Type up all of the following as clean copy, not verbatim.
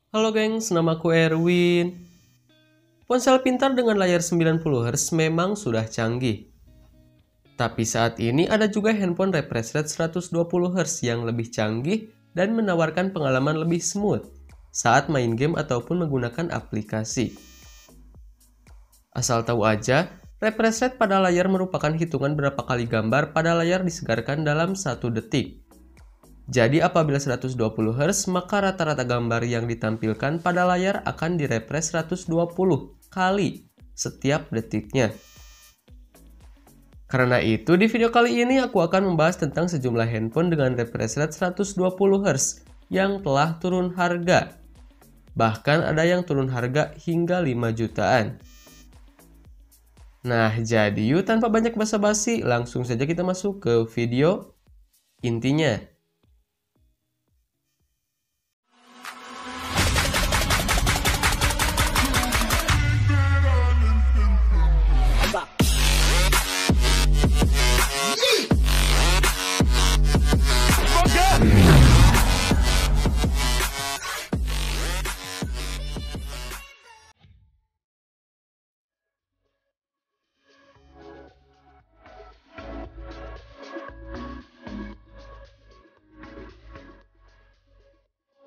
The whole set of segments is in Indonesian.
Halo gengs, namaku Erwin. Ponsel pintar dengan layar 90Hz memang sudah canggih. Tapi saat ini ada juga handphone refresh rate 120Hz yang lebih canggih dan menawarkan pengalaman lebih smooth saat main game ataupun menggunakan aplikasi. Asal tahu aja, refresh rate pada layar merupakan hitungan berapa kali gambar pada layar disegarkan dalam 1 detik. Jadi apabila 120Hz, maka rata-rata gambar yang ditampilkan pada layar akan direfresh 120 kali setiap detiknya. Karena itu, di video kali ini aku akan membahas tentang sejumlah handphone dengan refresh rate 120Hz yang telah turun harga. Bahkan ada yang turun harga hingga 5 jutaan. Nah, jadi yuk tanpa banyak basa-basi, langsung saja kita masuk ke video intinya.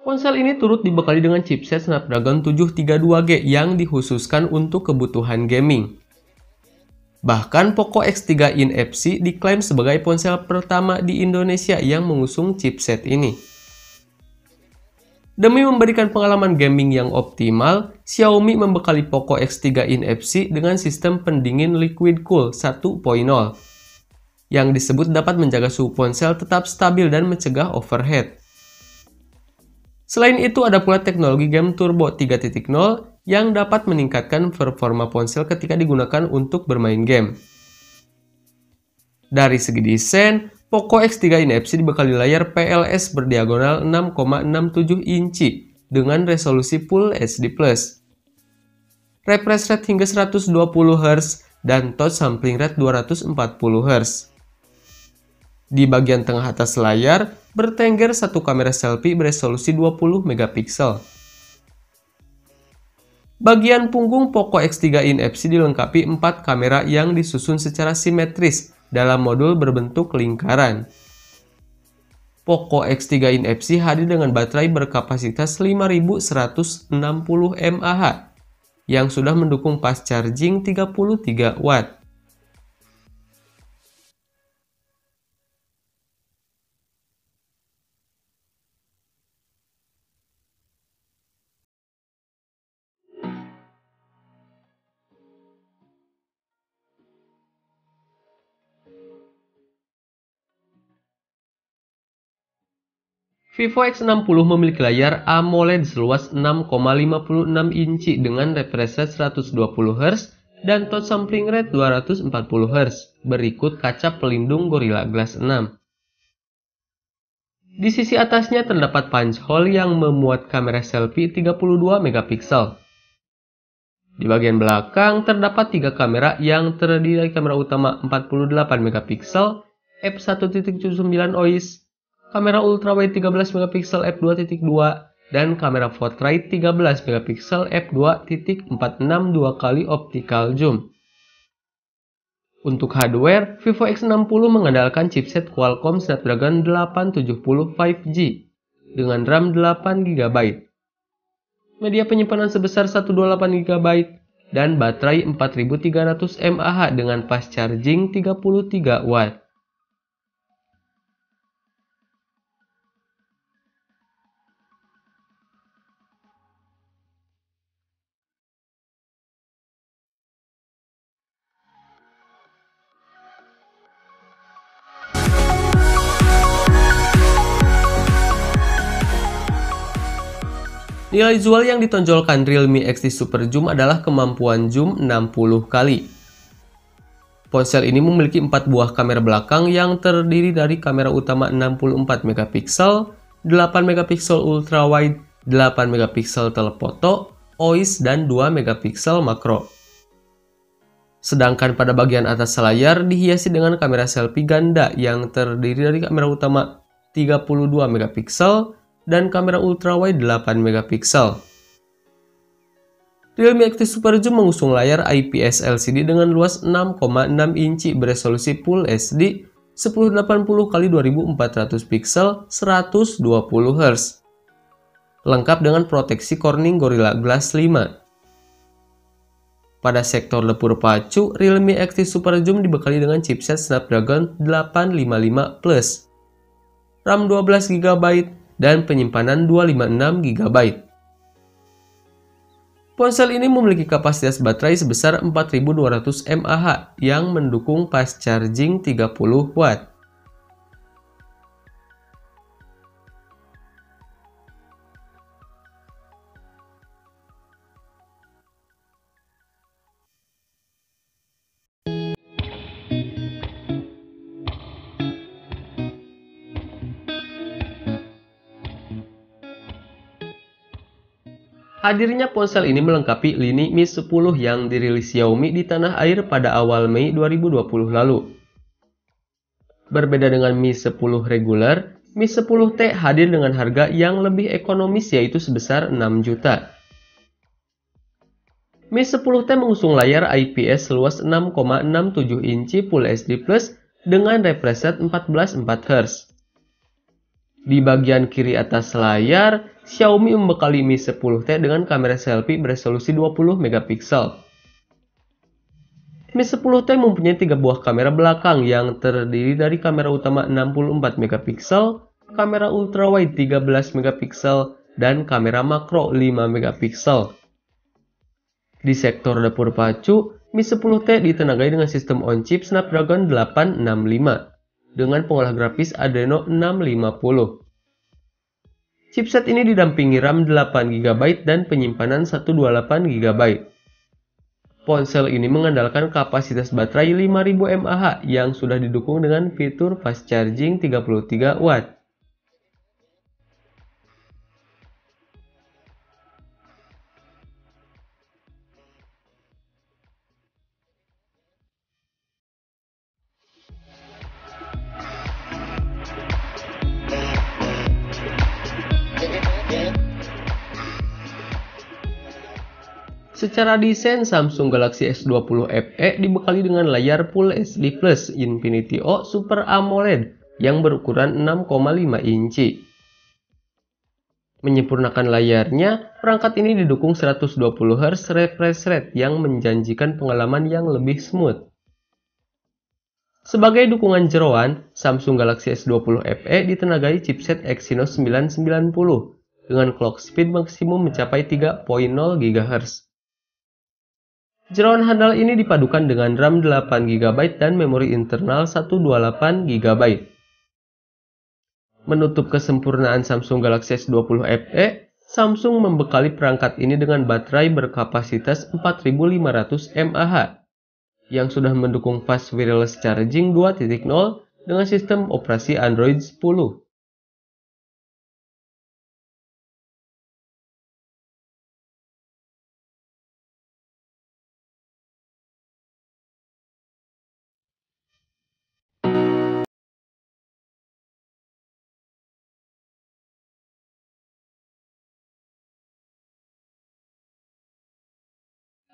Ponsel ini turut dibekali dengan chipset Snapdragon 732G yang dikhususkan untuk kebutuhan gaming. Bahkan Poco X3 NFC diklaim sebagai ponsel pertama di Indonesia yang mengusung chipset ini. Demi memberikan pengalaman gaming yang optimal, Xiaomi membekali Poco X3 NFC dengan sistem pendingin liquid cool 1.0 yang disebut dapat menjaga suhu ponsel tetap stabil dan mencegah overheat. Selain itu, ada pula teknologi Game Turbo 3.0 yang dapat meningkatkan performa ponsel ketika digunakan untuk bermain game. Dari segi desain, Poco X3 NFC dibekali layar PLS berdiagonal 6,67 inci dengan resolusi Full HD+, refresh rate hingga 120Hz, dan touch sampling rate 240Hz. Di bagian tengah atas layar, bertengger satu kamera selfie beresolusi 20 megapiksel. Bagian punggung Poco X3 NFC dilengkapi 4 kamera yang disusun secara simetris dalam modul berbentuk lingkaran. Poco X3 NFC hadir dengan baterai berkapasitas 5160 mAh yang sudah mendukung fast charging 33 watt. Vivo X60 memiliki layar AMOLED seluas 6,56 inci dengan refresh rate 120Hz dan touch sampling rate 240Hz. Berikut kaca pelindung Gorilla Glass 6. Di sisi atasnya terdapat punch hole yang memuat kamera selfie 32 megapiksel. Di bagian belakang terdapat 3 kamera yang terdiri dari kamera utama 48 megapiksel f1.79 OIS, kamera ultrawide 13 megapiksel f2.2 dan kamera portrait 13 megapiksel f2.46 2x optical zoom. Untuk hardware, Vivo X60 mengandalkan chipset Qualcomm Snapdragon 870 5G dengan RAM 8GB, media penyimpanan sebesar 128GB, dan baterai 4300 mAh dengan fast charging 33 watt. Nilai jual yang ditonjolkan Realme XT Super Zoom adalah kemampuan zoom 60 kali. Ponsel ini memiliki 4 buah kamera belakang yang terdiri dari kamera utama 64 megapiksel, 8 megapiksel ultrawide, 8 megapiksel telefoto, OIS, dan 2 megapiksel makro. Sedangkan pada bagian atas layar dihiasi dengan kamera selfie ganda yang terdiri dari kamera utama 32 megapiksel dan kamera ultrawide 8 megapiksel. Realme Active Super Zoom mengusung layar IPS LCD dengan luas 6,6 inci beresolusi Full HD 1080x2400 pixel 120 Hz. Lengkap dengan proteksi Corning Gorilla Glass 5. Pada sektor lepur pacu, Realme Active Super Zoom dibekali dengan chipset Snapdragon 855 Plus, RAM 12GB, dan penyimpanan 256GB. Ponsel ini memiliki kapasitas baterai sebesar 4200 mAh yang mendukung fast charging 30 Watt. Hadirnya ponsel ini melengkapi lini Mi 10 yang dirilis Xiaomi di tanah air pada awal Mei 2020 lalu. Berbeda dengan Mi 10 reguler, Mi 10T hadir dengan harga yang lebih ekonomis yaitu sebesar 6 juta. Mi 10T mengusung layar IPS seluas 6,67 inci Full HD Plus dengan refresh rate 14.4 Hz. Di bagian kiri atas layar, Xiaomi membekali Mi 10T dengan kamera selfie beresolusi 20 megapiksel. Mi 10T mempunyai 3 buah kamera belakang yang terdiri dari kamera utama 64 megapiksel, kamera ultrawide 13 megapiksel, dan kamera makro 5 megapiksel. Di sektor dapur pacu, Mi 10T ditenagai dengan sistem on-chip Snapdragon 865 dengan pengolah grafis Adreno 650. Chipset ini didampingi RAM 8GB dan penyimpanan 128GB. Ponsel ini mengandalkan kapasitas baterai 5000 mAh yang sudah didukung dengan fitur fast charging 33 Watt. Secara desain, Samsung Galaxy S20 FE dibekali dengan layar Full HD Plus Infinity O Super AMOLED yang berukuran 6,5 inci. Menyempurnakan layarnya, perangkat ini didukung 120 Hz refresh rate yang menjanjikan pengalaman yang lebih smooth. Sebagai dukungan jeroan, Samsung Galaxy S20 FE ditenagai chipset Exynos 990 dengan clock speed maksimum mencapai 3.0 GHz. Jeroan handal ini dipadukan dengan RAM 8GB dan memori internal 128GB. Menutup kesempurnaan Samsung Galaxy S20 FE, Samsung membekali perangkat ini dengan baterai berkapasitas 4500 mAh yang sudah mendukung fast wireless charging 2.0 dengan sistem operasi Android 10.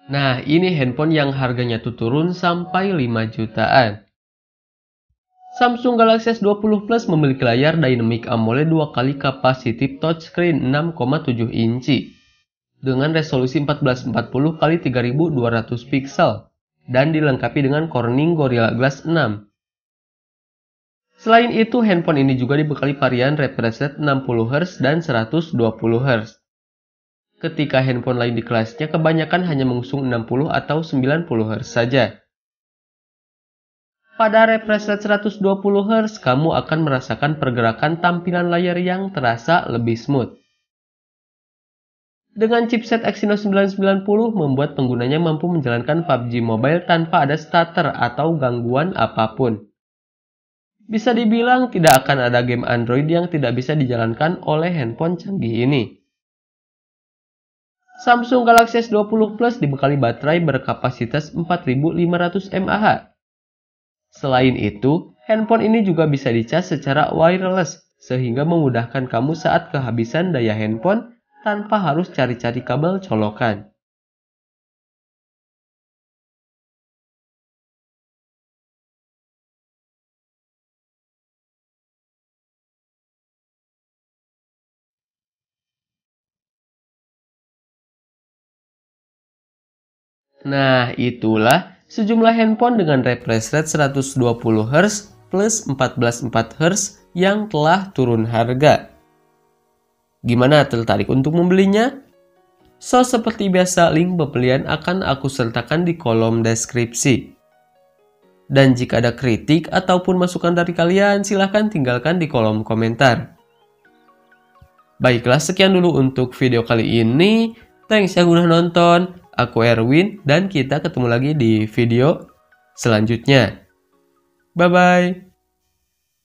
Nah, ini handphone yang harganya tuh turun sampai 5 jutaan. Samsung Galaxy S20 Plus memiliki layar Dynamic AMOLED 2x capacitive touchscreen 6,7 inci dengan resolusi 1440x3200 pixel dan dilengkapi dengan Corning Gorilla Glass 6. Selain itu, handphone ini juga dibekali varian refresh rate 60 Hz dan 120 Hz. Ketika handphone lain di kelasnya kebanyakan hanya mengusung 60 atau 90 Hz saja. Pada refresh rate 120 Hz, kamu akan merasakan pergerakan tampilan layar yang terasa lebih smooth. Dengan chipset Exynos 990 membuat penggunanya mampu menjalankan PUBG Mobile tanpa ada stutter atau gangguan apapun. Bisa dibilang tidak akan ada game Android yang tidak bisa dijalankan oleh handphone canggih ini. Samsung Galaxy S20 Plus dibekali baterai berkapasitas 4500 mAh. Selain itu, handphone ini juga bisa dicas secara wireless sehingga memudahkan kamu saat kehabisan daya handphone tanpa harus cari-cari kabel colokan. Nah, itulah sejumlah handphone dengan refresh rate 120Hz plus 14.4Hz yang telah turun harga. Gimana, tertarik untuk membelinya? So, seperti biasa, link pembelian akan aku sertakan di kolom deskripsi. Dan jika ada kritik ataupun masukan dari kalian, silahkan tinggalkan di kolom komentar. Baiklah, sekian dulu untuk video kali ini. Thanks yang udah nonton. Aku Erwin, dan kita ketemu lagi di video selanjutnya. Bye-bye.